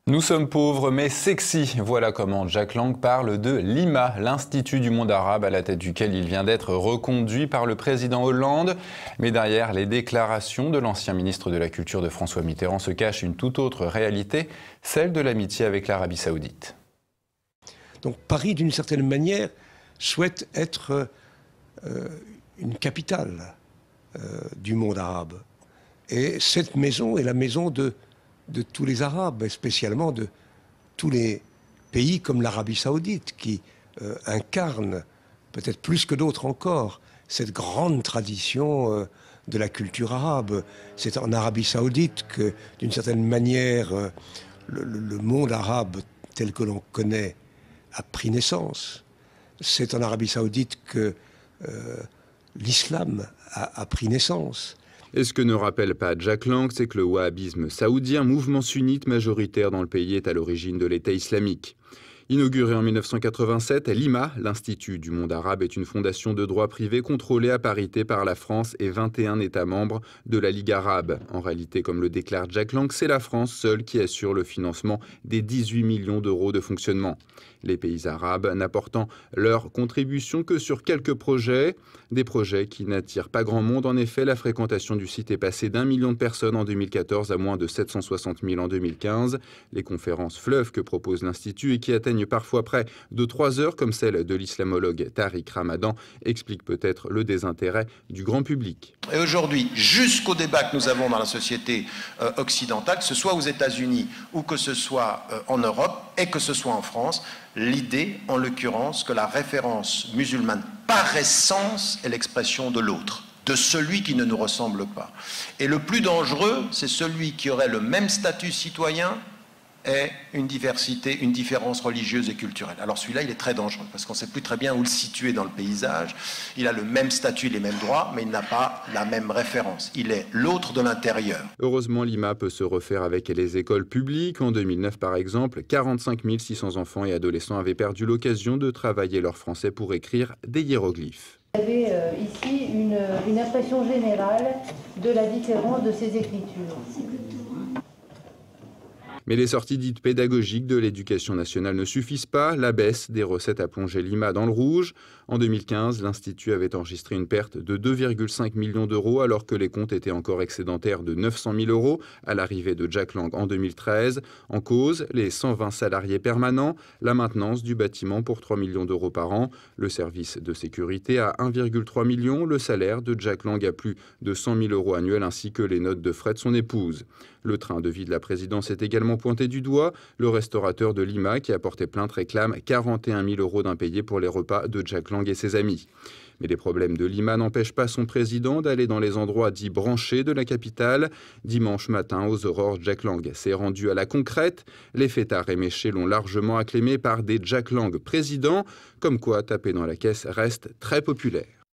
Nous sommes pauvres mais sexy. Voilà comment Jack Lang parle de l'IMA, l'Institut du monde arabe, à la tête duquel il vient d'être reconduit par le président Hollande. Mais derrière les déclarations de l'ancien ministre de la Culture de François Mitterrand se cache une toute autre réalité, celle de l'amitié avec l'Arabie Saoudite. Donc Paris, d'une certaine manière, souhaite être une capitale du monde arabe. Et cette maison est la maison de tous les Arabes, et spécialement de tous les pays comme l'Arabie Saoudite, qui incarnent, peut-être plus que d'autres encore, cette grande tradition de la culture arabe. C'est en Arabie Saoudite que, d'une certaine manière, le monde arabe tel que l'on connaît a pris naissance. C'est en Arabie Saoudite que l'islam a pris naissance. Et ce que ne rappelle pas Jack Lang, c'est que le wahhabisme saoudien, mouvement sunnite majoritaire dans le pays, est à l'origine de l'État islamique. Inauguré en 1987, l'IMA, l'Institut du monde arabe, est une fondation de droit privé contrôlée à parité par la France et 21 États membres de la Ligue arabe. En réalité, comme le déclare Jack Lang, c'est la France seule qui assure le financement des 18 millions d'euros de fonctionnement. Les pays arabes n'apportant leur contribution que sur quelques projets, des projets qui n'attirent pas grand monde. En effet, la fréquentation du site est passée d'1 million de personnes en 2014 à moins de 760 000 en 2015. Les conférences fleuves que propose l'Institut et qui atteignent parfois près de 3 heures, comme celle de l'islamologue Tariq Ramadan, expliquent peut-être le désintérêt du grand public. Et aujourd'hui, jusqu'au débat que nous avons dans la société occidentale, que ce soit aux États-Unis ou que ce soit en Europe et que ce soit en France, l'idée, en l'occurrence, que la référence musulmane, par essence, est l'expression de l'autre, de celui qui ne nous ressemble pas. Et le plus dangereux, c'est celui qui aurait le même statut citoyen et une différence religieuse et culturelle. Alors celui-là, il est très dangereux, parce qu'on ne sait plus très bien où le situer dans le paysage. Il a le même statut, les mêmes droits, mais il n'a pas la même référence. Il est l'autre de l'intérieur. Heureusement, l'IMA peut se refaire avec les écoles publiques. En 2009, par exemple, 45 600 enfants et adolescents avaient perdu l'occasion de travailler leur français pour écrire des hiéroglyphes. Vous avez ici une impression générale de la différence de ces écritures. Mais les sorties dites pédagogiques de l'éducation nationale ne suffisent pas. La baisse des recettes a plongé l'IMA dans le rouge. En 2015, l'Institut avait enregistré une perte de 2,5 millions d'euros alors que les comptes étaient encore excédentaires de 900 000 euros à l'arrivée de Jack Lang en 2013. En cause, les 120 salariés permanents, la maintenance du bâtiment pour 3 millions d'euros par an, le service de sécurité à 1,3 million, le salaire de Jack Lang à plus de 100 000 euros annuels ainsi que les notes de frais de son épouse. Le train de vie de la présidence est également pointé du doigt. Le restaurateur de l'IMA, qui a porté plainte, réclame 41 000 euros d'impayés pour les repas de Jack Lang et ses amis. Mais les problèmes de l'IMA n'empêchent pas son président d'aller dans les endroits dits branchés de la capitale. Dimanche matin, aux aurores, Jack Lang s'est rendu à la Concrète. Les fêtards éméchés l'ont largement acclamé par des Jack Lang présidents, comme quoi taper dans la caisse reste très populaire.